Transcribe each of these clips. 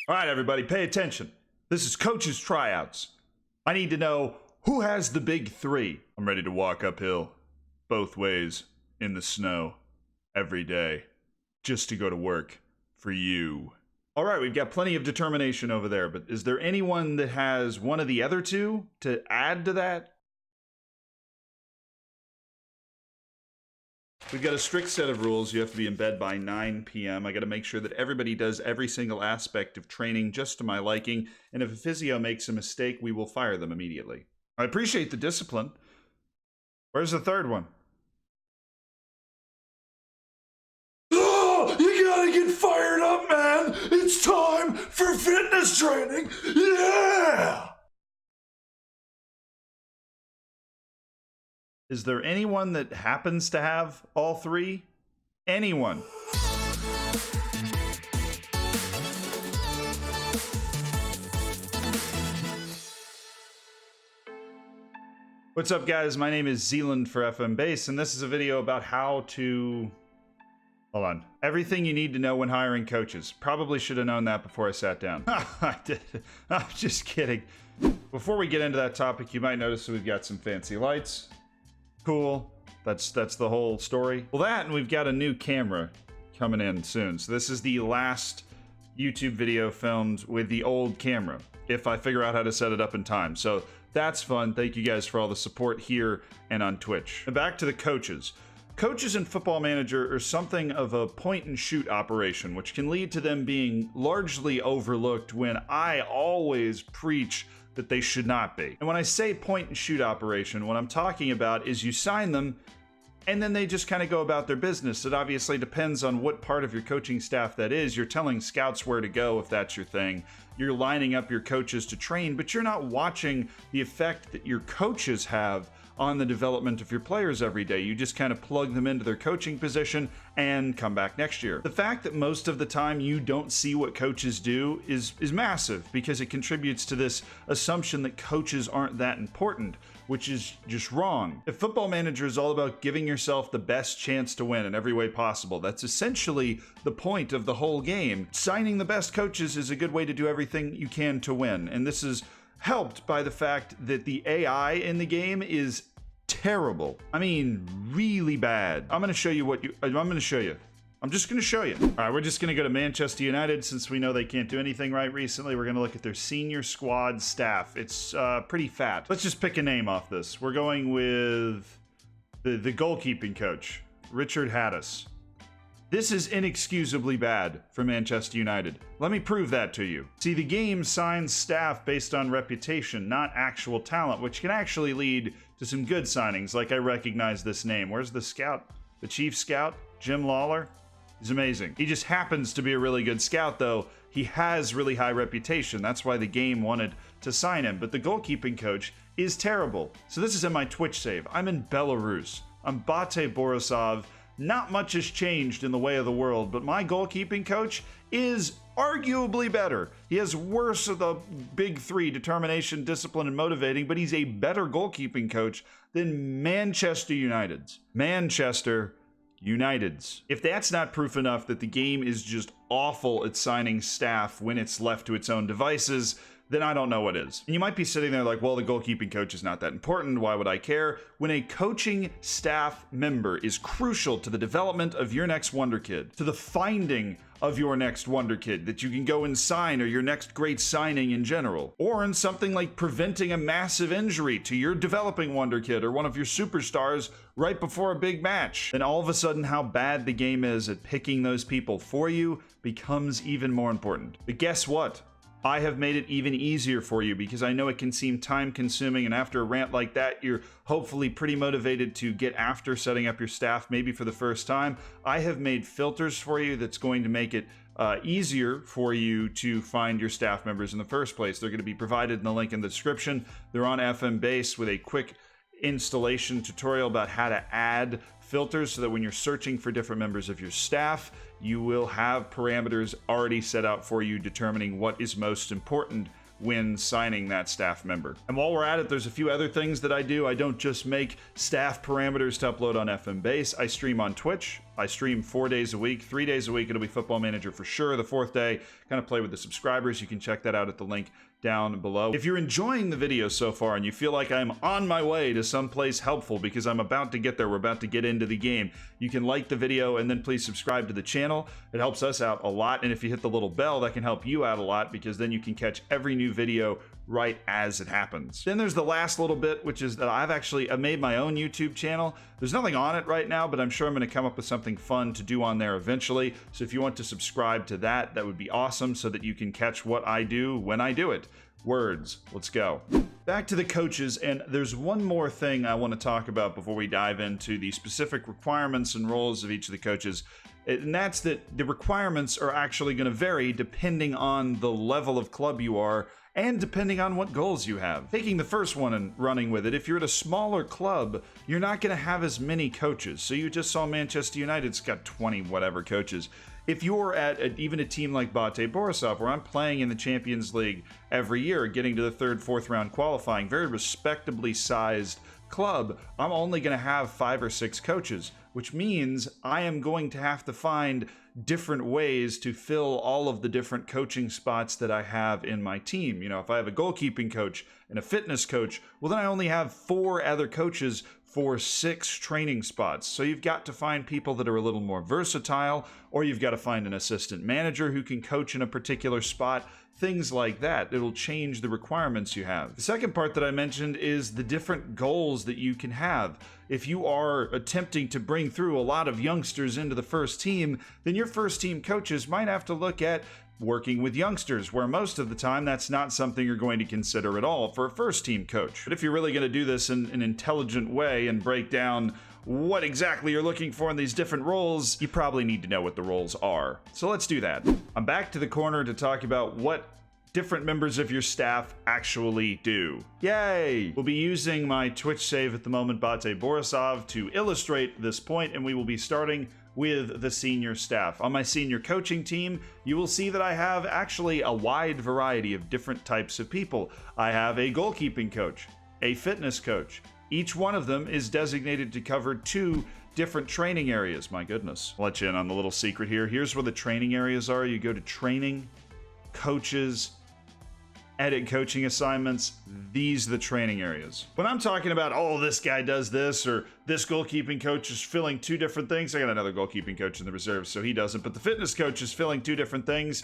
All right, everybody, pay attention. This is coaches' tryouts. I need to know who has the big three. I'm ready to walk uphill, both ways, in the snow, every day, just to go to work for you. All right, we've got plenty of determination over there, but is there anyone that has one of the other two to add to that? We've got a strict set of rules. You have to be in bed by 9 p.m. I got to make sure that everybody does every single aspect of training just to my liking, and if a physio makes a mistake, we will fire them immediately. I appreciate the discipline. Where's the third one? Oh, you gotta get fired up, man! It's time for fitness training! Yeah! Is there anyone that happens to have all three? Anyone? What's up, guys? My name is Zealand for FMBase, and this is a video about how to... Hold on. Everything you need to know when hiring coaches. Probably should have known that before I sat down. I did. I'm just kidding. Before we get into that topic, you might notice that we've got some fancy lights. Cool. That's the whole story. Well, that, and we've got a new camera coming in soon. So this is the last YouTube video filmed with the old camera, if I figure out how to set it up in time. So that's fun. Thank you guys for all the support here and on Twitch. And back to the coaches. Coaches in Football Manager are something of a point-and-shoot operation, which can lead to them being largely overlooked when I always preach that they should not be. And when I say point-and-shoot operation, what I'm talking about is you sign them, and then they just kind of go about their business. It obviously depends on what part of your coaching staff that is. You're telling scouts where to go if that's your thing. You're lining up your coaches to train, but you're not watching the effect that your coaches have on the development of your players every day. You just kind of plug them into their coaching position and come back next year. The fact that most of the time you don't see what coaches do is massive, because it contributes to this assumption that coaches aren't that important, which is just wrong. If Football Manager is all about giving yourself the best chance to win in every way possible, that's essentially the point of the whole game. Signing the best coaches is a good way to do everything you can to win, and this is helped by the fact that the AI in the game is terrible. I mean, really bad. I'm just gonna show you. All right, we're just gonna go to Manchester United since we know they can't do anything right recently. We're gonna look at their senior squad staff. It's pretty fat. Let's just pick a name off this. We're going with the goalkeeping coach, Richard Haddis. This is inexcusably bad for Manchester United. Let me prove that to you. See, the game signs staff based on reputation, not actual talent, which can actually lead to some good signings, like I recognize this name. Where's the scout? The chief scout? Jim Lawler? He's amazing. He just happens to be a really good scout, though. He has really high reputation. That's why the game wanted to sign him. But the goalkeeping coach is terrible. So this is in my Twitch save. I'm in Belarus. I'm Bate Borisov. Not much has changed in the way of the world, but my goalkeeping coach is arguably better. He has worse of the big three: determination, discipline, and motivating, but he's a better goalkeeping coach than Manchester United's. Manchester United's. If that's not proof enough that the game is just awful at signing staff when it's left to its own devices, then I don't know what is. And you might be sitting there like, well, the goalkeeping coach is not that important. Why would I care? When a coaching staff member is crucial to the development of your next wonder kid, to the finding of your next wonder kid that you can go and sign, or your next great signing in general, or in something like preventing a massive injury to your developing wonder kid or one of your superstars right before a big match, then all of a sudden how bad the game is at picking those people for you becomes even more important. But guess what? I have made it even easier for you, because I know it can seem time consuming, and after a rant like that, you're hopefully pretty motivated to get after setting up your staff, maybe for the first time. I have made filters for you that's going to make it easier for you to find your staff members in the first place. They're going to be provided in the link in the description. They're on FMBase with a quick installation tutorial about how to add filters so that when you're searching for different members of your staff, you will have parameters already set out for you determining what is most important when signing that staff member. And while we're at it, there's a few other things that I do. I don't just make staff parameters to upload on FMBase. I stream on Twitch. I stream 4 days a week. 3 days a week, it'll be Football Manager for sure. The fourth day, kind of play with the subscribers. You can check that out at the link down below. If you're enjoying the video so far and you feel like I'm on my way to someplace helpful because I'm about to get there, we're about to get into the game, you can like the video and then please subscribe to the channel. It helps us out a lot, and if you hit the little bell, that can help you out a lot because then you can catch every new video right as it happens. Then there's the last little bit, which is that I made my own YouTube channel. There's nothing on it right now, but I'm sure I'm going to come up with something fun to do on there eventually. So if you want to subscribe to that, that would be awesome so that you can catch what I do when I do it. Words. Let's go. Back to the coaches, and there's one more thing I want to talk about before we dive into the specific requirements and roles of each of the coaches. And that's that the requirements are actually going to vary depending on the level of club you are and depending on what goals you have. Taking the first one and running with it, if you're at a smaller club, you're not going to have as many coaches. So you just saw Manchester United's got 20 whatever coaches. If you're at even a team like Bate Borisov, where I'm playing in the Champions League every year, getting to the third, fourth round qualifying, very respectably sized club, I'm only going to have 5 or 6 coaches, which means I am going to have to find different ways to fill all of the different coaching spots that I have in my team. You know, if I have a goalkeeping coach and a fitness coach, well, then I only have 4 other coaches for 6 training spots. So you've got to find people that are a little more versatile, or you've got to find an assistant manager who can coach in a particular spot, things like that. It'll change the requirements you have. The second part that I mentioned is the different goals that you can have. If you are attempting to bring through a lot of youngsters into the first team, then your first team coaches might have to look at working with youngsters, where most of the time that's not something you're going to consider at all for a first team coach. But if you're really going to do this in an intelligent way and break down what exactly you're looking for in these different roles, you probably need to know what the roles are. So let's do that. I'm back to the corner to talk about what different members of your staff actually do. Yay! We'll be using my Twitch save at the moment, Bate Borisov, to illustrate this point, and we will be starting with the senior staff. On my senior coaching team, you will see that I have actually a wide variety of different types of people. I have a goalkeeping coach, a fitness coach. Each one of them is designated to cover 2 different training areas. My goodness. I'll let you in on the little secret here. Here's where the training areas are. You go to training, coaches, edit coaching assignments. These are the training areas. When I'm talking about, oh, this guy does this, or this goalkeeping coach is filling 2 different things. I got another goalkeeping coach in the reserves, so he doesn't, but the fitness coach is filling 2 different things.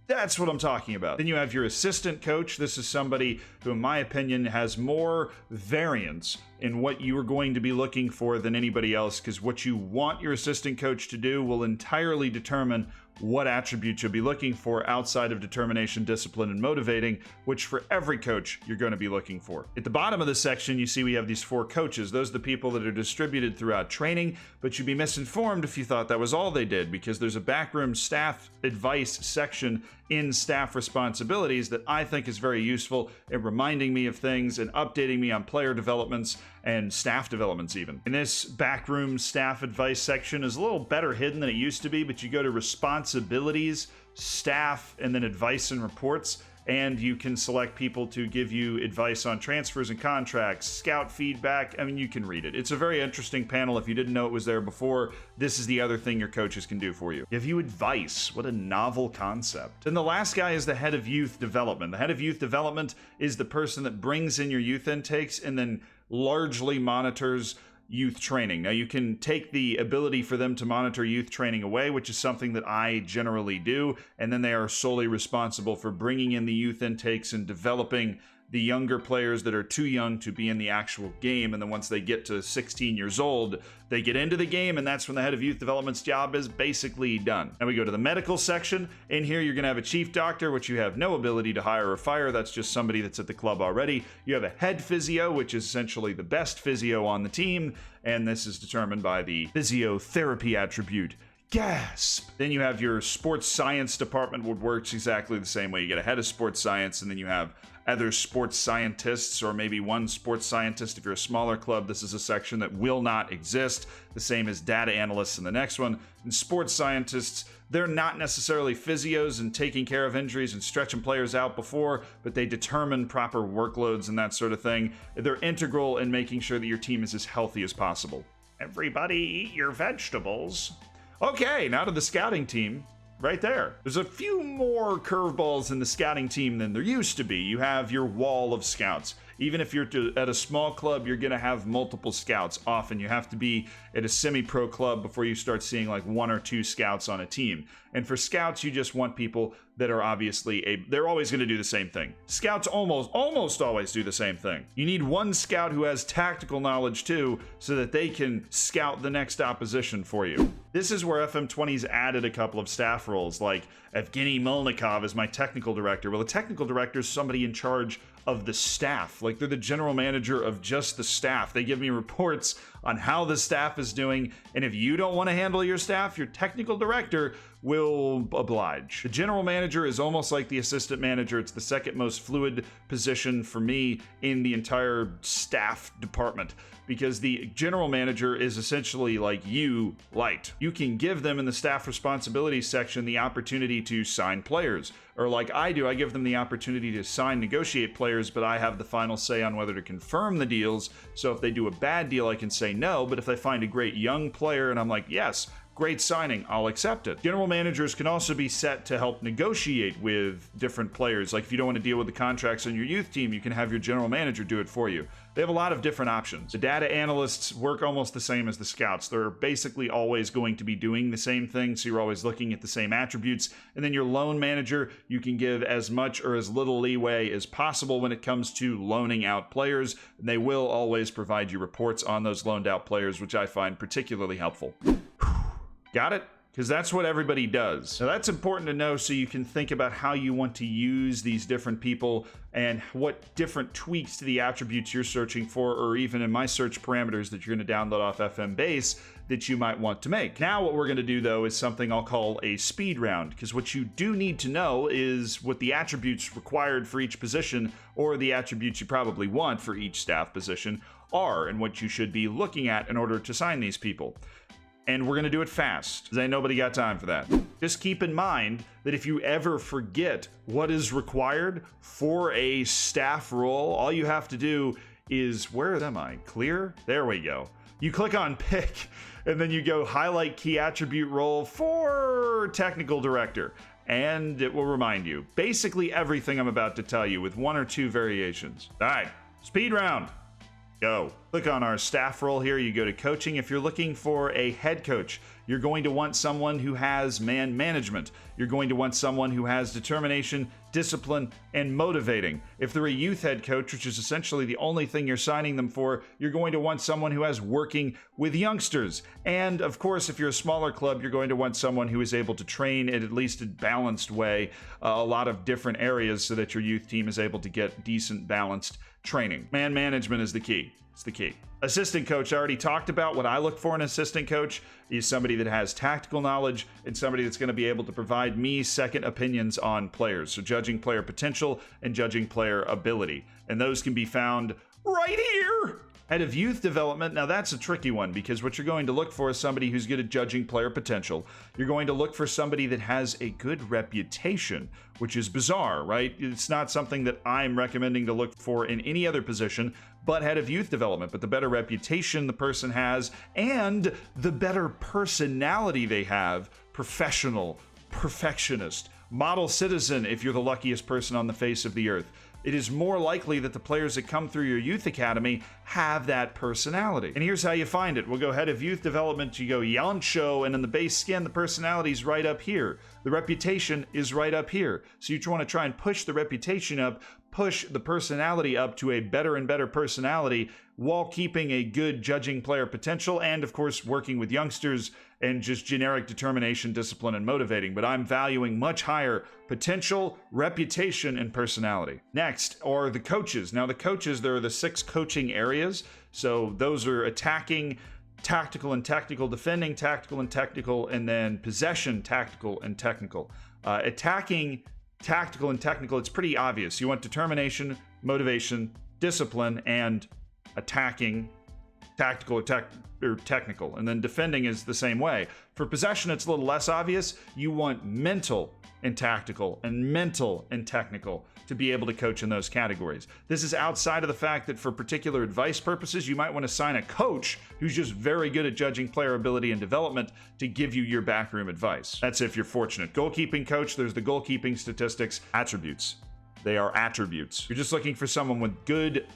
That's what I'm talking about. Then you have your assistant coach. This is somebody who, in my opinion, has more variance in what you are going to be looking for than anybody else, because what you want your assistant coach to do will entirely determine what attributes you'll be looking for outside of determination, discipline, and motivating, which for every coach you're going to be looking for. At the bottom of the section, you see we have these 4 coaches. Those are the people that are distributed throughout training, but you'd be misinformed if you thought that was all they did, because there's a backroom staff advice section in staff responsibilities that I think is very useful in reminding me of things and updating me on player developments and staff developments even. In this backroom staff advice section is a little better hidden than it used to be, but you go to responsibilities, staff, and then advice and reports, and you can select people to give you advice on transfers and contracts, scout feedback. I mean, you can read it. It's a very interesting panel. If you didn't know it was there before, this is the other thing your coaches can do for you. Give you advice. What a novel concept. Then the last guy is the head of youth development. The head of youth development is the person that brings in your youth intakes and then largely monitors youth training. Now, you can take the ability for them to monitor youth training away, which is something that I generally do, and then they are solely responsible for bringing in the youth intakes and developing the younger players that are too young to be in the actual game. And then once they get to 16 years old, they get into the game, and that's when the head of youth development's job is basically done. Now we go to the medical section. In here, you're going to have a chief doctor, which you have no ability to hire or fire. That's just somebody that's at the club already. You have a head physio, which is essentially the best physio on the team, and this is determined by the physiotherapy attribute. Gasp! Then you have your sports science department, which works exactly the same way. You get a head of sports science, and then you have other sports scientists, or maybe one sports scientist. If you're a smaller club, this is a section that will not exist. The same as data analysts in the next one. And sports scientists, they're not necessarily physios and taking care of injuries and stretching players out before, but they determine proper workloads and that sort of thing. They're integral in making sure that your team is as healthy as possible. Everybody eat your vegetables. Okay, now to the scouting team. Right there. There's a few more curveballs in the scouting team than there used to be. You have your wall of scouts. Even if you're at a small club, you're going to have multiple scouts. Often you have to be at a semi-pro club before you start seeing like 1 or 2 scouts on a team. And for scouts, you just want people that are obviously they're always going to do the same thing. Scouts almost always do the same thing. You need one scout who has tactical knowledge too, so that they can scout the next opposition for you. This is where FM20's added a couple of staff roles, like Evgeny Melnikov is my technical director. Well, the technical director is somebody in charge of the staff. Like, they're the general manager of just the staff. They give me reports on how the staff is doing, and if you don't want to handle your staff, your technical director will oblige. The general manager is almost like the assistant manager. It's the second most fluid position for me in the entire staff department, because the general manager is essentially like you light. You can give them in the staff responsibilities section the opportunity to sign players, or like I do, I give them the opportunity to sign, negotiate players, but I have the final say on whether to confirm the deals. So if they do a bad deal, I can say no, but if they find a great young player and I'm like, yes, great signing, I'll accept it. General managers can also be set to help negotiate with different players. Like if you don't want to deal with the contracts on your youth team, you can have your general manager do it for you. They have a lot of different options. The data analysts work almost the same as the scouts. They're basically always going to be doing the same thing, so you're always looking at the same attributes. And then your loan manager, you can give as much or as little leeway as possible when it comes to loaning out players. And they will always provide you reports on those loaned out players, which I find particularly helpful. Got it? Because that's what everybody does. Now that's important to know so you can think about how you want to use these different people and what different tweaks to the attributes you're searching for, or even in my search parameters that you're going to download off FMBase that you might want to make. Now what we're going to do though is something I'll call a speed round, because what you do need to know is what the attributes required for each position, or the attributes you probably want for each staff position, are, and what you should be looking at in order to sign these people. And we're going to do it fast, because ain't nobody got time for that. Just keep in mind that if you ever forget what is required for a staff role, all you have to do is, where am I? Clear? There we go. You click on pick, and then you go highlight key attribute role for technical director. And it will remind you basically everything I'm about to tell you, with 1 or 2 variations. All right, speed round. Go. Click on our staff role here. You go to coaching. If you're looking for a head coach, you're going to want someone who has man management. You're going to want someone who has determination, discipline, and motivating. If they're a youth head coach, which is essentially the only thing you're signing them for, you're going to want someone who has working with youngsters. And of course, if you're a smaller club, you're going to want someone who is able to train in at least a balanced way, a lot of different areas, so that your youth team is able to get decent, balanced training. Man management is the key. It's the key. Assistant coach, I already talked about. What I look for in an assistant coach is somebody that has tactical knowledge and somebody that's going to be able to provide me second opinions on players. So judging player potential and judging player ability. And those can be found right here. Head of youth development, now that's a tricky one, because what you're going to look for is somebody who's good at judging player potential. You're going to look for somebody that has a good reputation, which is bizarre, right? It's not something that I'm recommending to look for in any other position but head of youth development. But the better reputation the person has and the better personality they have, professional, perfectionist, model citizen if you're the luckiest person on the face of the earth, it is more likely that the players that come through your youth academy have that personality. And here's how you find it. We'll go head of youth development, you go Yancho, and in the base skin, the personality is right up here. The reputation is right up here. So you want to try and push the reputation up, push the personality up to a better and better personality, while keeping a good judging player potential, and of course working with youngsters and just generic determination, discipline, and motivating. But I'm valuing much higher potential, reputation, and personality. Next are the coaches. Now the coaches, there are the 6 coaching areas. So those are attacking, tactical and technical, defending, tactical and technical, and then possession, tactical and technical. Attacking, tactical, and technical, it's pretty obvious. You want determination, motivation, discipline, and attacking, tactical, or technical. And then defending is the same way. For possession, it's a little less obvious. You want mental and tactical and mental and technical to be able to coach in those categories. This is outside of the fact that for particular advice purposes, you might want to sign a coach who's just very good at judging player ability and development to give you your backroom advice. That's if you're fortunate. Goalkeeping coach, there's the goalkeeping statistics, attributes. They are attributes. You're just looking for someone with good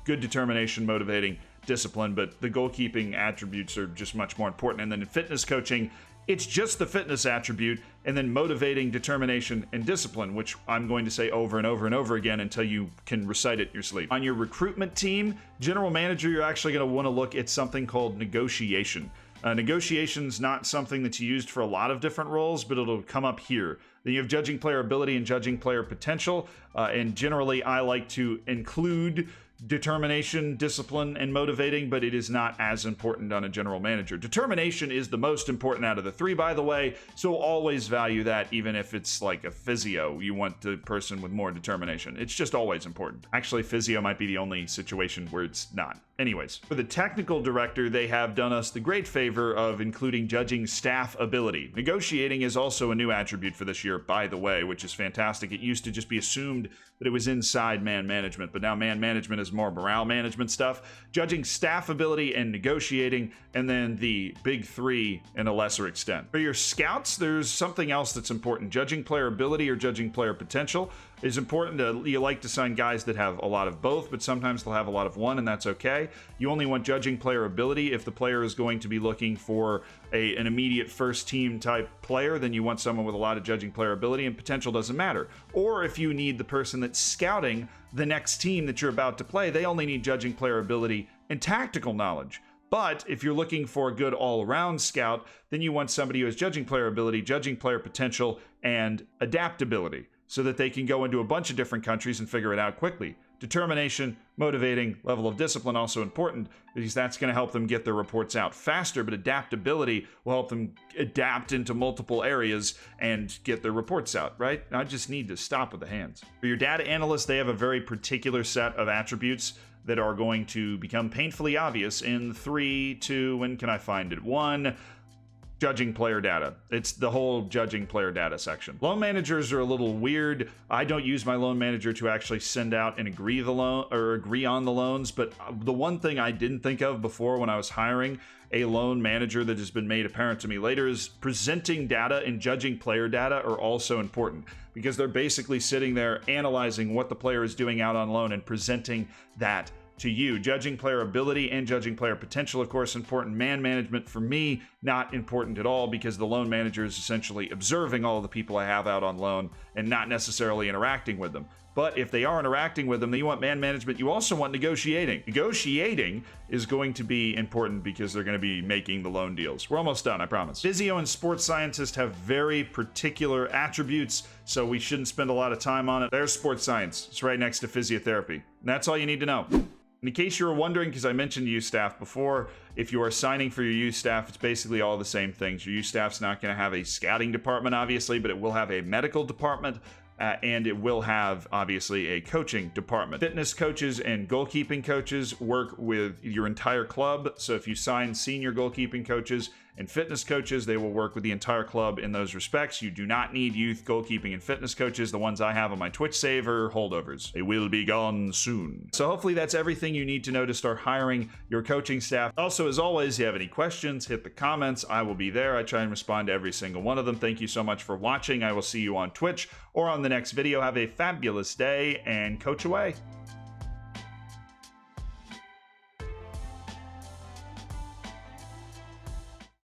determination, motivating, discipline, but the goalkeeping attributes are just much more important. And then in fitness coaching, it's just the fitness attribute and then motivating, determination, and discipline, which I'm going to say over and over and over again until you can recite it in your sleep. On your recruitment team, general manager, you're actually going to want to look at something called negotiation. Negotiation's not something that's used for a lot of different roles, but it'll come up here. Then you have judging player ability and judging player potential. And generally, I like to include determination, discipline, and motivating, but it is not as important on a general manager. Determination is the most important out of the three, by the way, so always value that, even if it's like a physio. You want the person with more determination. It's just always important. Actually, physio might be the only situation where it's not. Anyways, for the technical director, they have done us the great favor of including judging staff ability. Negotiating is also a new attribute for this year, by the way, which is fantastic. It used to just be assumed that it was inside man management, but now man management is more morale management stuff. Judging staff ability and negotiating, and then the big three in a lesser extent. For your scouts, there's something else that's important. Judging player ability or judging player potential is important. You like to sign guys that have a lot of both, but sometimes they'll have a lot of one, and that's okay. You only want judging player ability if the player is going to be looking for an immediate first team type player. Then you want someone with a lot of judging player ability, and potential doesn't matter. Or if you need the person that's scouting the next team that you're about to play, they only need judging player ability and tactical knowledge. But if you're looking for a good all-around scout, then you want somebody who has judging player ability, judging player potential, and adaptability, so that they can go into a bunch of different countries and figure it out quickly. Determination, motivating, level of discipline also important, because that's going to help them get their reports out faster, but adaptability will help them adapt into multiple areas and get their reports out, right? I just need to stop with the hands. For your data analyst, they have a very particular set of attributes that are going to become painfully obvious in 3, 2, when can I find it? 1, judging player data. It's the whole judging player data section. Loan managers are a little weird. I don't use my loan manager to actually send out and agree on the loans, but the one thing I didn't think of before when I was hiring a loan manager that has been made apparent to me later is presenting data and judging player data are also important, because they're basically sitting there analyzing what the player is doing out on loan and presenting that to you. Judging player ability and judging player potential, of course, important. Man management, for me, not important at all, because the loan manager is essentially observing all of the people I have out on loan and not necessarily interacting with them. But if they are interacting with them, then you want man management. You also want negotiating. Negotiating is going to be important because they're going to be making the loan deals. We're almost done, I promise. Physio and sports scientists have very particular attributes, so we shouldn't spend a lot of time on it. There's sports science. It's right next to physiotherapy. And that's all you need to know. In case you were wondering, because I mentioned youth staff before, if you are signing for your youth staff, it's basically all the same things. Your youth staff's not going to have a scouting department, obviously, but it will have a medical department, and it will have, obviously, a coaching department. Fitness coaches and goalkeeping coaches work with your entire club, so if you sign senior goalkeeping coaches and fitness coaches, they will work with the entire club in those respects. You do not need youth goalkeeping and fitness coaches. The ones I have on my Twitch saver, holdovers. They will be gone soon. So hopefully that's everything you need to know to start hiring your coaching staff. Also, as always, if you have any questions, hit the comments. I will be there. I try and respond to every single one of them. Thank you so much for watching. I will see you on Twitch or on the next video. Have a fabulous day and coach away.